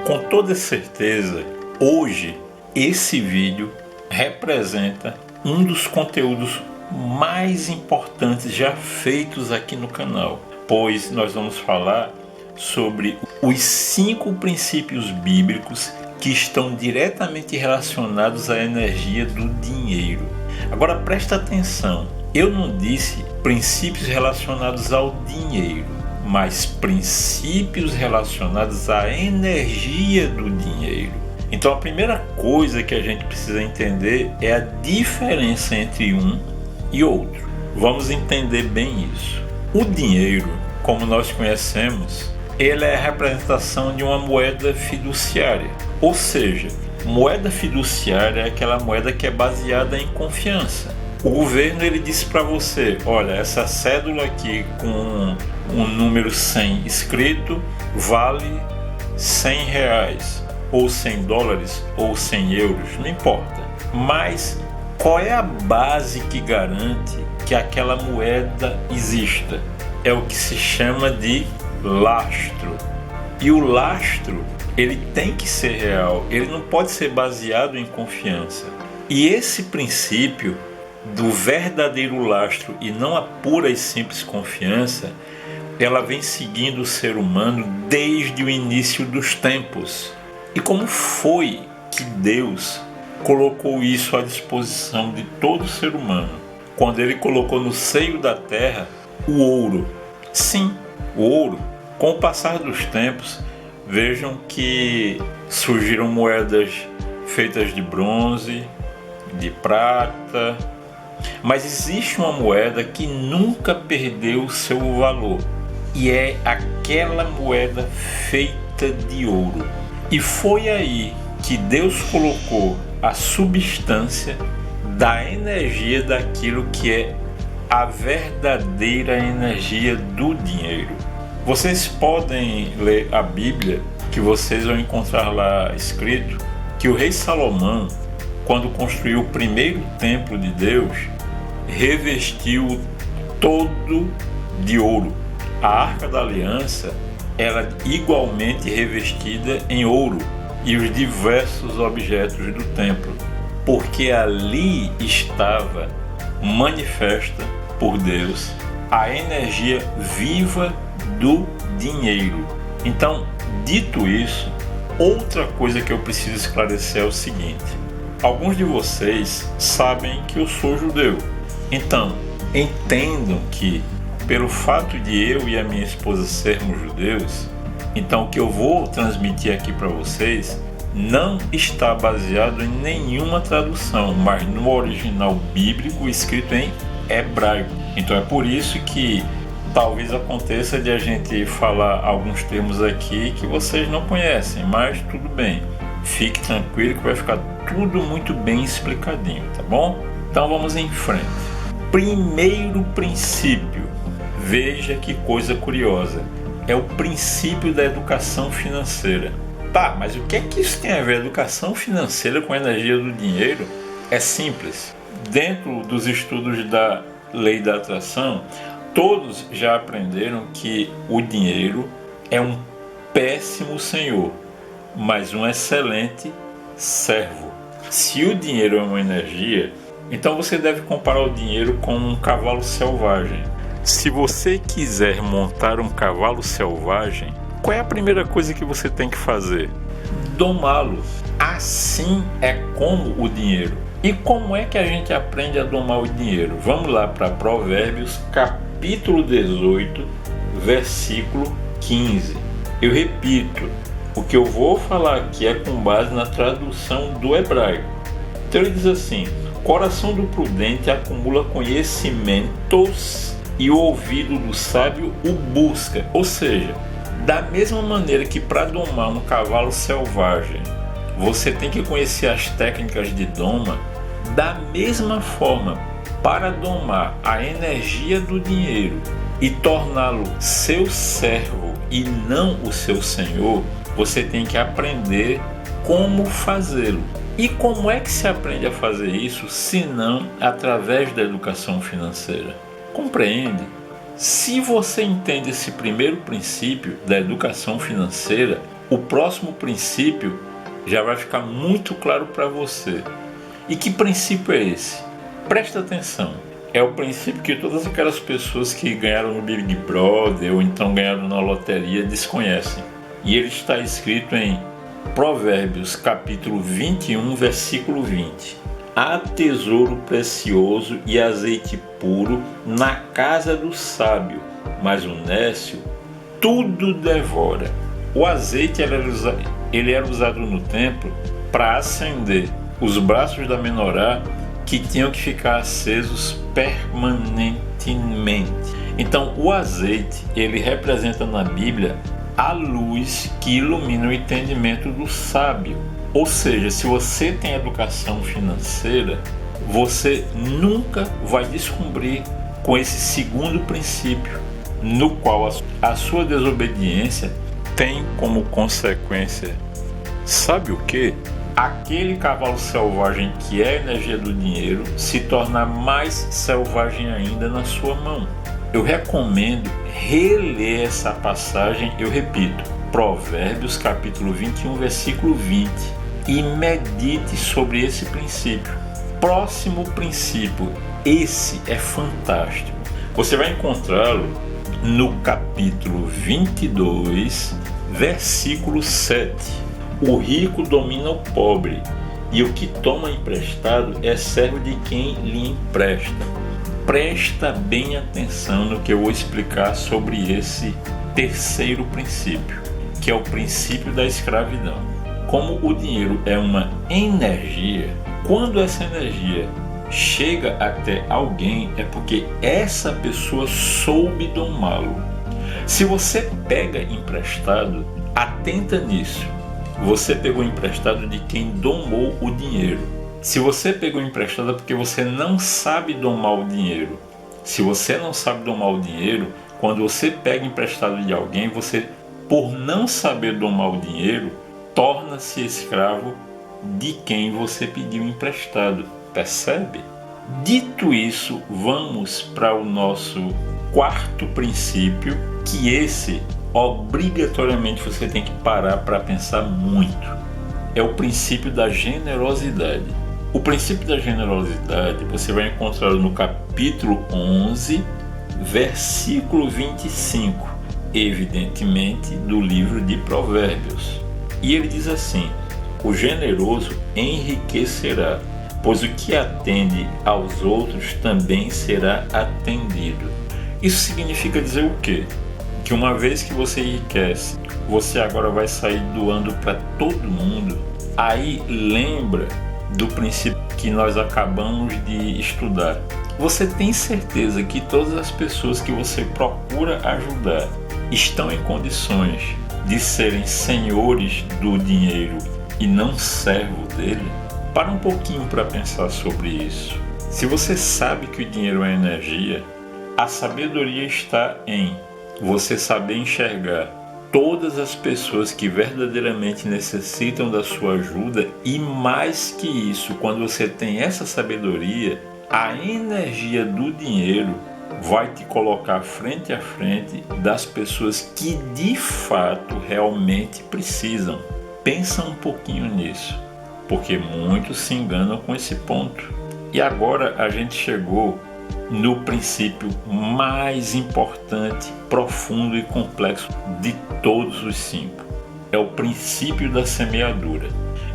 Com toda certeza, hoje esse vídeo representa um dos conteúdos mais importantes já feitos aqui no canal, pois nós vamos falar sobre os 5 princípios bíblicos que estão diretamente relacionados à energia do dinheiro. Agora presta atenção, eu não disse princípios relacionados ao dinheiro, mas princípios relacionados à energia do dinheiro. Então a primeira coisa que a gente precisa entender é a diferença entre um e outro. Vamos entender bem isso. O dinheiro, como nós conhecemos, ele é a representação de uma moeda fiduciária. Ou seja, moeda fiduciária é aquela moeda que é baseada em confiança. O governo ele disse para você, olha, essa cédula aqui com um número 100 escrito vale R$100, ou $100, ou 100 euros, não importa. Mas qual é a base que garante que aquela moeda exista? É o que se chama de lastro. E o lastro, ele tem que ser real, ele não pode ser baseado em confiança. E esse princípio do verdadeiro lastro e não a pura e simples confiança, ela vem seguindo o ser humano desde o início dos tempos. E como foi que Deus colocou isso à disposição de todo ser humano? Quando ele colocou no seio da terra o ouro. Sim, o ouro. Com o passar dos tempos, vejam que surgiram moedas feitas de bronze, de prata, mas existe uma moeda que nunca perdeu o seu valor, e é aquela moeda feita de ouro. E foi aí que Deus colocou a substância da energia daquilo que é a verdadeira energia do dinheiro. Vocês podem ler a Bíblia, que vocês vão encontrar lá escrito que o rei Salomão, quando construiu o primeiro templo de Deus, revestiu todo de ouro. A Arca da Aliança era igualmente revestida em ouro e os diversos objetos do templo, porque ali estava manifesta por Deus a energia viva do dinheiro. Então, dito isso, outra coisa que eu preciso esclarecer é o seguinte: alguns de vocês sabem que eu sou judeu. Então, entendam que, pelo fato de eu e a minha esposa sermos judeus, então o que eu vou transmitir aqui para vocês não está baseado em nenhuma tradução, mas no original bíblico escrito em hebraico. Então é por isso que talvez aconteça de a gente falar alguns termos aqui que vocês não conhecem, mas tudo bem. Fique tranquilo que vai ficar tudo muito bem explicadinho, tá bom? Então vamos em frente. Primeiro princípio, veja que coisa curiosa, é o princípio da educação financeira. Tá, mas o que é que isso tem a ver, educação financeira, com a energia do dinheiro? É simples. Dentro dos estudos da lei da atração, todos já aprenderam que o dinheiro é um péssimo senhor, mas um excelente servo. Se o dinheiro é uma energia, então você deve comparar o dinheiro com um cavalo selvagem. Se você quiser montar um cavalo selvagem, qual é a primeira coisa que você tem que fazer? Domá-lo. Assim é como o dinheiro. E como é que a gente aprende a domar o dinheiro? Vamos lá para Provérbios capítulo 18, versículo 15. Eu repito, o que eu vou falar aqui é com base na tradução do hebraico. Então ele diz assim: o coração do prudente acumula conhecimentos e o ouvido do sábio o busca. Ou seja, da mesma maneira que para domar um cavalo selvagem você tem que conhecer as técnicas de doma, da mesma forma, para domar a energia do dinheiro e torná-lo seu servo e não o seu senhor, você tem que aprender como fazê-lo. E como é que se aprende a fazer isso, se não através da educação financeira? Compreende? Se você entende esse primeiro princípio da educação financeira, o próximo princípio já vai ficar muito claro para você. E que princípio é esse? Presta atenção. É o princípio que todas aquelas pessoas que ganharam no Big Brother ou então ganharam na loteria desconhecem. E ele está escrito em Provérbios capítulo 21, versículo 20. Há tesouro precioso e azeite puro na casa do sábio, mas o nécio tudo devora. O azeite ele era usado no templo para acender os braços da menorá, que tinham que ficar acesos permanentemente. Então o azeite ele representa na Bíblia a luz que ilumina o entendimento do sábio. Ou seja, se você tem educação financeira, você nunca vai descobrir com esse segundo princípio, no qual a sua desobediência tem como consequência, sabe o quê? Aquele cavalo selvagem que é a energia do dinheiro se torna mais selvagem ainda na sua mão. Eu recomendo reler essa passagem, eu repito, Provérbios capítulo 21, versículo 20, e medite sobre esse princípio. Próximo princípio, esse é fantástico. Você vai encontrá-lo no capítulo 22, versículo 7. O rico domina o pobre, e o que toma emprestado é servo de quem lhe empresta. Presta bem atenção no que eu vou explicar sobre esse terceiro princípio, que é o princípio da escravidão. Como o dinheiro é uma energia, quando essa energia chega até alguém é porque essa pessoa soube domá-lo. Se você pega emprestado, atenta nisso. Você pegou emprestado de quem domou o dinheiro. Se você pegou emprestado é porque você não sabe domar o dinheiro. Se você não sabe domar o dinheiro, quando você pega emprestado de alguém, você, por não saber domar o dinheiro, torna-se escravo de quem você pediu emprestado. Percebe? Dito isso, vamos para o nosso quarto princípio, que esse obrigatoriamente você tem que parar para pensar muito. É o princípio da generosidade. O princípio da generosidade você vai encontrar no capítulo 11, versículo 25, evidentemente do livro de Provérbios. E ele diz assim: o generoso enriquecerá, pois o que atende aos outros também será atendido. Isso significa dizer o quê? Que uma vez que você enriquece, você agora vai sair doando para todo mundo. Aí lembra do princípio que nós acabamos de estudar. Você tem certeza que todas as pessoas que você procura ajudar estão em condições de serem senhores do dinheiro e não servo dele? Para um pouquinho para pensar sobre isso. Se você sabe que o dinheiro é energia, a sabedoria está em você saber enxergar todas as pessoas que verdadeiramente necessitam da sua ajuda, e mais que isso, quando você tem essa sabedoria, a energia do dinheiro vai te colocar frente a frente das pessoas que de fato realmente precisam. Pensa um pouquinho nisso, porque muitos se enganam com esse ponto. E agora a gente chegou no princípio mais importante, profundo e complexo de todos os 5. É o princípio da semeadura.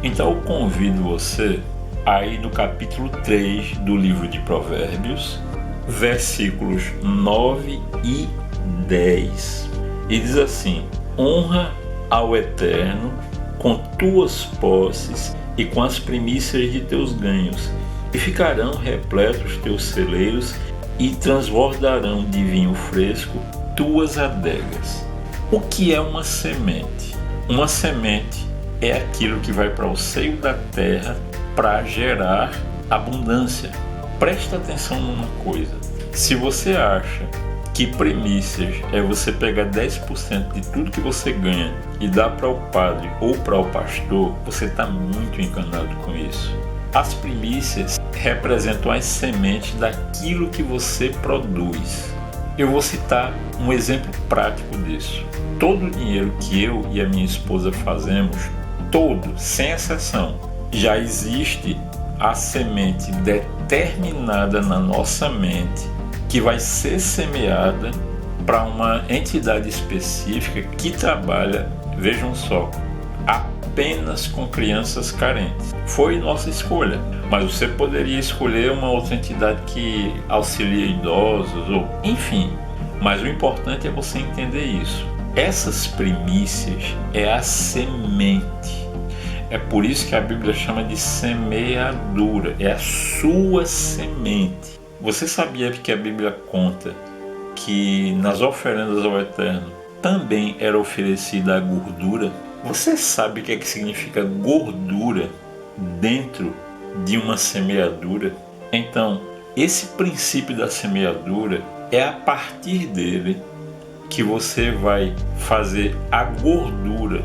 Então eu convido você a ir no capítulo 3 do livro de Provérbios, versículos 9 e 10. E diz assim: honra ao Eterno com tuas posses e com as primícias de teus ganhos, e ficarão repletos teus celeiros e transbordarão de vinho fresco tuas adegas. O que é uma semente? Uma semente é aquilo que vai para o seio da terra para gerar abundância. Presta atenção numa coisa: se você acha que primícias é você pegar 10% de tudo que você ganha e dar para o padre ou para o pastor, você está muito enganado com isso. As primícias representam as sementes daquilo que você produz. Eu vou citar um exemplo prático disso. Todo o dinheiro que eu e a minha esposa fazemos, todo, sem exceção, já existe a semente determinada na nossa mente que vai ser semeada para uma entidade específica que trabalha, vejam só, apenas com crianças carentes. Foi nossa escolha, mas você poderia escolher uma outra entidade que auxilia idosos, ou enfim. Mas o importante é você entender isso. Essas primícias é a semente. É por isso que a Bíblia chama de semeadura. É a sua semente. Você sabia que a Bíblia conta que nas oferendas ao Eterno também era oferecida a gordura? Você sabe o que significa gordura dentro de uma semeadura? Então, esse princípio da semeadura é a partir dele que você vai fazer a gordura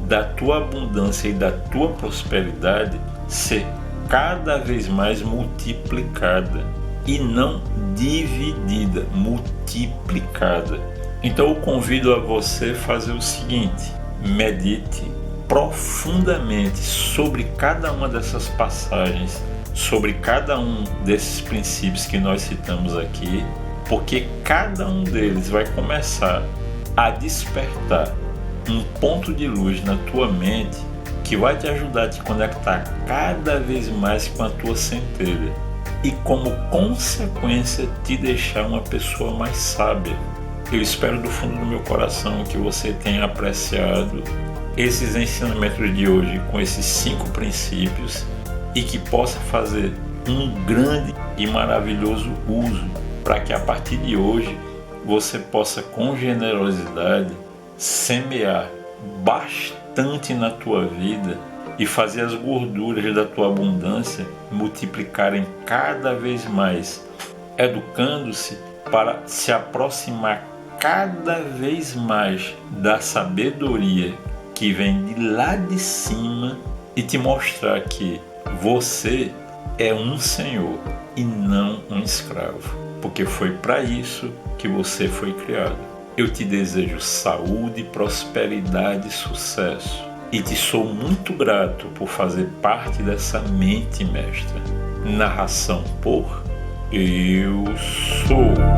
da tua abundância e da tua prosperidade ser cada vez mais multiplicada e não dividida, multiplicada. Então eu convido a você a fazer o seguinte: medite profundamente sobre cada uma dessas passagens, sobre cada um desses princípios que nós citamos aqui, porque cada um deles vai começar a despertar um ponto de luz na tua mente que vai te ajudar a te conectar cada vez mais com a tua centelha e, como consequência, te deixar uma pessoa mais sábia. Eu espero do fundo do meu coração que você tenha apreciado esses ensinamentos de hoje com esses 5 princípios e que possa fazer um grande e maravilhoso uso para que a partir de hoje você possa com generosidade semear bastante na tua vida e fazer as gorduras da tua abundância multiplicarem cada vez mais, educando-se para se aproximar cada vez mais da sabedoria que vem de lá de cima e te mostrar que você é um senhor e não um escravo, porque foi para isso que você foi criado. Eu te desejo saúde, prosperidade e sucesso. E te sou muito grato por fazer parte dessa mente mestra. Narração por Eu Sou.